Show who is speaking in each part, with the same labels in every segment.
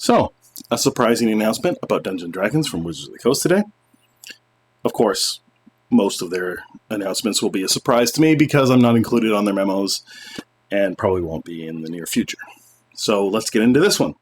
Speaker 1: So, a surprising announcement about Dungeons & Dragons from Wizards of the Coast today. Of course, most of their announcements will be a surprise to me because I'm not included on their memos and probably won't be in the near future. So let's get into this one.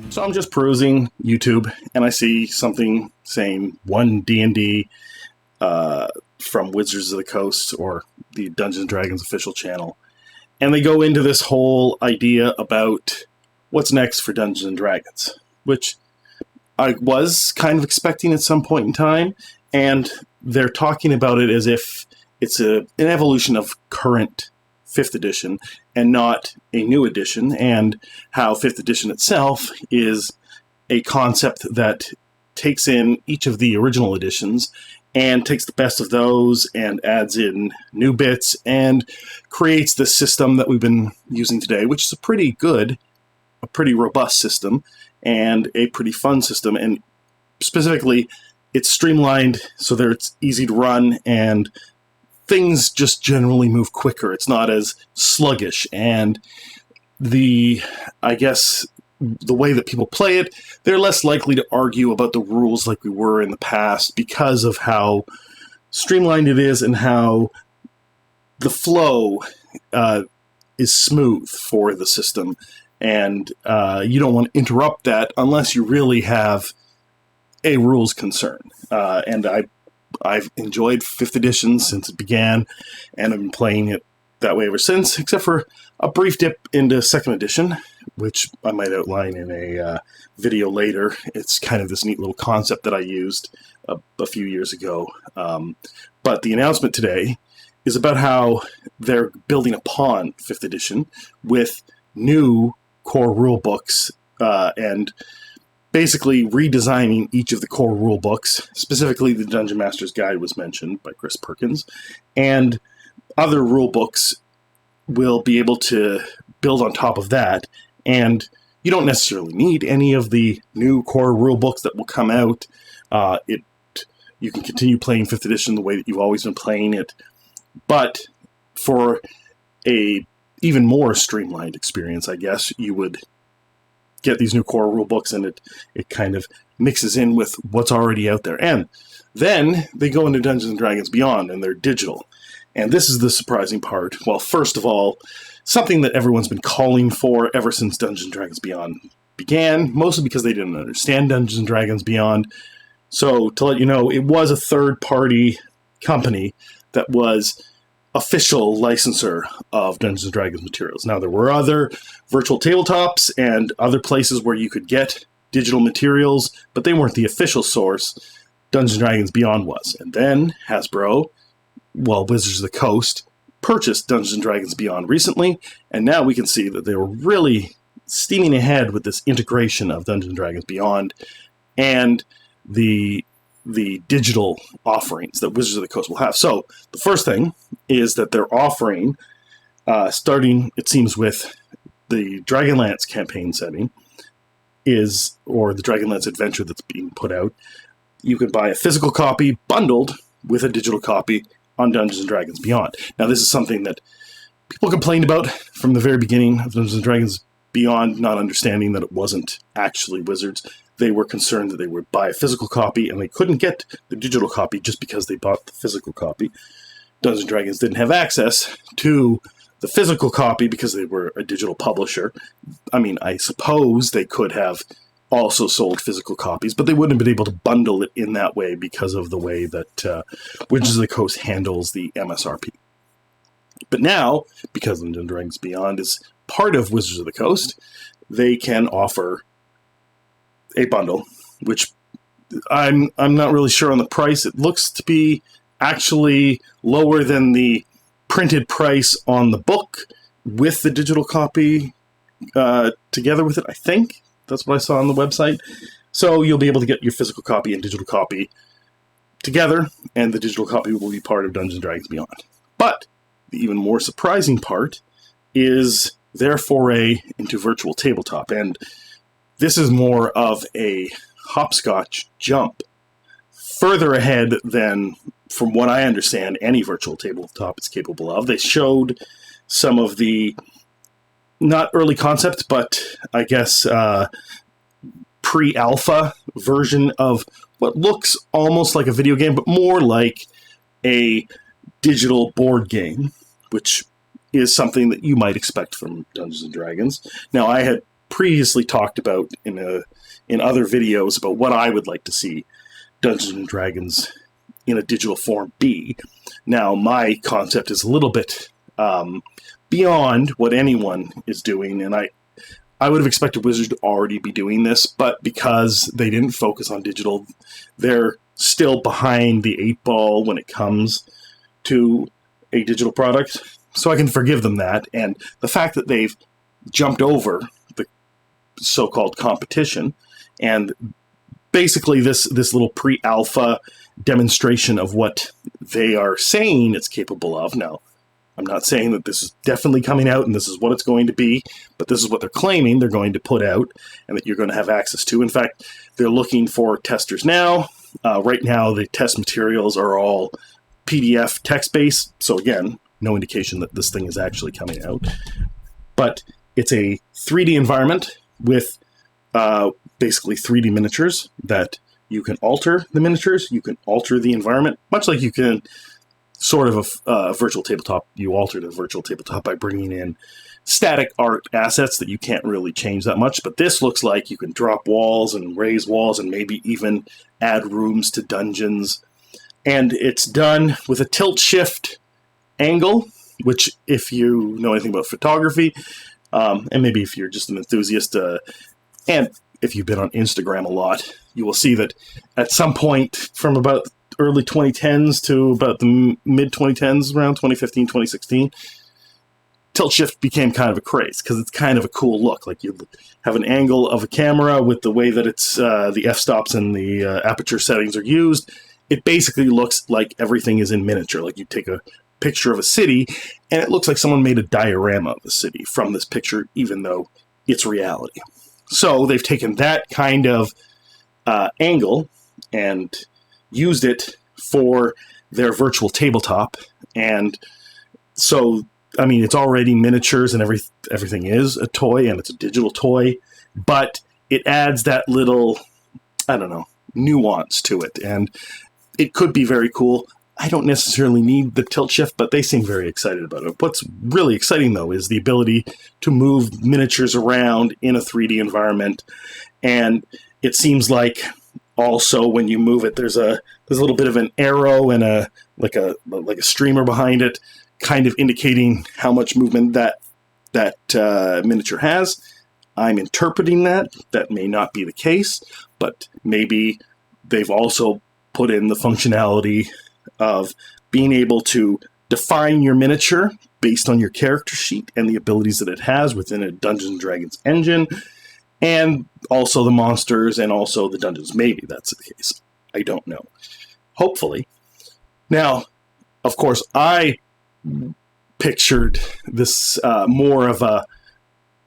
Speaker 1: So I'm just perusing YouTube, and I see something saying One D&D from Wizards of the Coast, or the Dungeons & Dragons official channel. And they go into this whole idea about what's next for Dungeons & Dragons, which I was kind of expecting at some point in time, and they're talking about it as if it's an evolution of current 5th edition and not a new edition, and how 5th edition itself is a concept that takes in each of the original editions and takes the best of those and adds in new bits and creates the system that we've been using today, which is a pretty robust system and a pretty fun system. And specifically, it's streamlined so that it's easy to run and things just generally move quicker. It's not as sluggish, and I guess the way that people play it, they're less likely to argue about the rules like we were in the past because of how streamlined it is and how the flow is smooth for the system. And you don't want to interrupt that unless you really have a rules concern. And I've enjoyed 5th edition since it began, and I've been playing it that way ever since, except for a brief dip into 2nd edition, which I might outline in a video later. It's kind of this neat little concept that I used a few years ago. But the announcement today is about how they're building upon 5th edition with new core rule books and basically redesigning each of the core rule books. Specifically, the Dungeon Master's Guide was mentioned by Chris Perkins, and other rule books will be able to build on top of that. And you don't necessarily need any of the new core rule books that will come out. You can continue playing 5th edition the way that you've always been playing it, but for a even more streamlined experience, I guess, you would get these new core rule books, and it kind of mixes in with what's already out there. And then they go into Dungeons & Dragons Beyond, and they're digital. And this is the surprising part. Well, first of all, something that everyone's been calling for ever since Dungeons & Dragons Beyond began, mostly because they didn't understand Dungeons & Dragons Beyond. So, to let you know, it was a third-party company that was official licensor of Dungeons & Dragons materials. Now, there were other virtual tabletops and other places where you could get digital materials, but they weren't the official source. Dungeons & Dragons Beyond was. And then Hasbro, Wizards of the Coast, purchased Dungeons & Dragons Beyond recently, and now we can see that they were really steaming ahead with this integration of Dungeons & Dragons Beyond and the digital offerings that Wizards of the Coast will have. So the first thing is that they're offering, starting, it seems, with the Dragonlance campaign setting, or the Dragonlance adventure that's being put out. You can buy a physical copy bundled with a digital copy on Dungeons & Dragons Beyond. Now, this is something that people complained about from the very beginning of Dungeons & Dragons Beyond, not understanding that it wasn't actually Wizards. They were concerned that they would buy a physical copy and they couldn't get the digital copy just because they bought the physical copy. Dungeons & Dragons didn't have access to the physical copy because they were a digital publisher. I mean, I suppose they could have also sold physical copies, but they wouldn't have been able to bundle it in that way because of the way that Wizards of the Coast handles the MSRP. But now, because Dungeons & Dragons Beyond is part of Wizards of the Coast, they can offer a bundle, which I'm not really sure on the price. It looks to be actually lower than the printed price on the book, with the digital copy together with it, I think. That's what I saw on the website. So you'll be able to get your physical copy and digital copy together, and the digital copy will be part of Dungeons & Dragons Beyond. But the even more surprising part is their foray into virtual tabletop, and this is more of a hopscotch jump further ahead than, from what I understand, any virtual tabletop is capable of. They showed some of the, not early concepts, but I guess pre-alpha version of what looks almost like a video game, but more like a digital board game, which is something that you might expect from Dungeons & Dragons. Now, I had previously talked about in other videos about what I would like to see Dungeons & Dragons in a digital form be. Now, my concept is a little bit beyond what anyone is doing, and I would have expected Wizards to already be doing this, but because they didn't focus on digital, they're still behind the 8 ball when it comes to a digital product. So I can forgive them that, and the fact that they've jumped over the so-called competition, and basically this little pre-alpha demonstration of what they are saying it's capable of. Now, I'm not saying that this is definitely coming out and this is what it's going to be, but this is what they're claiming they're going to put out and that you're going to have access to. In fact, they're looking for testers now. Right now, the test materials are all PDF text-based, so again, no indication that this thing is actually coming out. But it's a 3D environment with basically 3D miniatures that you can alter the miniatures, you can alter the environment, much like you can sort of a virtual tabletop. You alter the virtual tabletop by bringing in static art assets that you can't really change that much. But this looks like you can drop walls and raise walls and maybe even add rooms to dungeons. And it's done with a tilt-shift angle, which if you know anything about photography, and maybe if you're just an enthusiast, and if you've been on Instagram a lot, you will see that at some point from about early 2010s to about the mid 2010s, around 2015, 2016, tilt shift became kind of a craze because it's kind of a cool look. Like you have an angle of a camera with the way that it's the f-stops and the aperture settings are used. It basically looks like everything is in miniature. Like you take a picture of a city and it looks like someone made a diorama of the city from this picture, even though it's reality. So they've taken that kind of angle and used it for their virtual tabletop. And so, I mean, it's already miniatures and everything is a toy and it's a digital toy, but it adds that little, I don't know, nuance to it. And it could be very cool. I don't necessarily need the tilt shift, but they seem very excited about it. What's really exciting, though, is the ability to move miniatures around in a 3D environment. And it seems like also when you move it, there's a little bit of an arrow and a streamer behind it, kind of indicating how much movement that miniature has. I'm interpreting that. That may not be the case, but maybe they've also put in the functionality of being able to define your miniature based on your character sheet and the abilities that it has within a Dungeons & Dragons engine, and also the monsters and also the dungeons. Maybe that's the case. I don't know. Hopefully. Now, of course, I pictured this more of a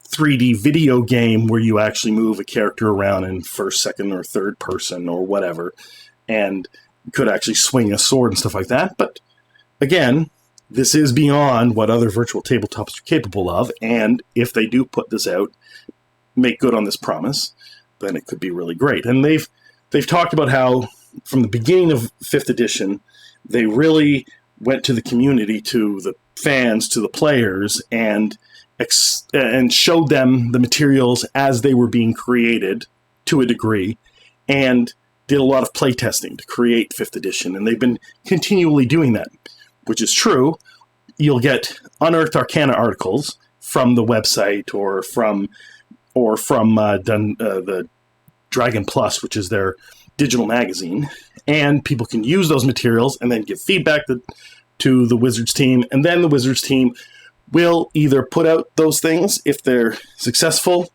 Speaker 1: 3D video game where you actually move a character around in first, second, or third person or whatever, and could actually swing a sword and stuff like that. But again, this is beyond what other virtual tabletops are capable of, and if they do put this out, make good on this promise, then it could be really great. And they've talked about how from the beginning of 5th edition, they really went to the community, to the fans, to the players, and showed them the materials as they were being created to a degree, and did a lot of playtesting to create 5th edition, and they've been continually doing that, which is true. You'll get Unearthed Arcana articles from the website or from the Dragon Plus, which is their digital magazine, and people can use those materials and then give feedback to the Wizards team, and then the Wizards team will either put out those things if they're successful,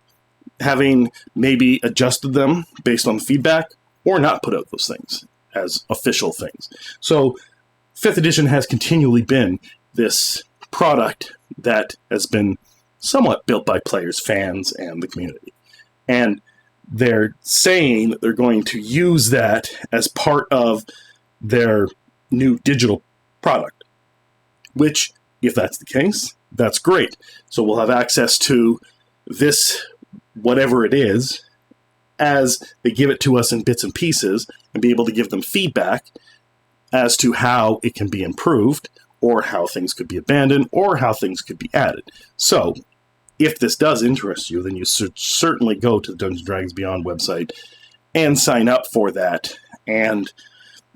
Speaker 1: having maybe adjusted them based on the feedback, or not put out those things as official things. So 5th edition has continually been this product that has been somewhat built by players, fans, and the community. And they're saying that they're going to use that as part of their new digital product, which, if that's the case, that's great. So we'll have access to this, whatever it is, as they give it to us in bits and pieces, and be able to give them feedback as to how it can be improved, or how things could be abandoned, or how things could be added. So, if this does interest you, then you should certainly go to the Dungeons & Dragons Beyond website and sign up for that, and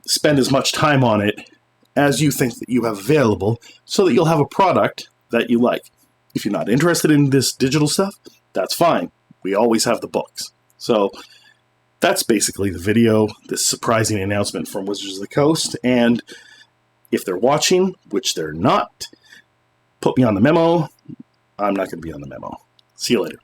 Speaker 1: spend as much time on it as you think that you have available, so that you'll have a product that you like. If you're not interested in this digital stuff, that's fine. We always have the books. So that's basically the video, this surprising announcement from Wizards of the Coast. And if they're watching, which they're not, put me on the memo. I'm not going to be on the memo. See you later.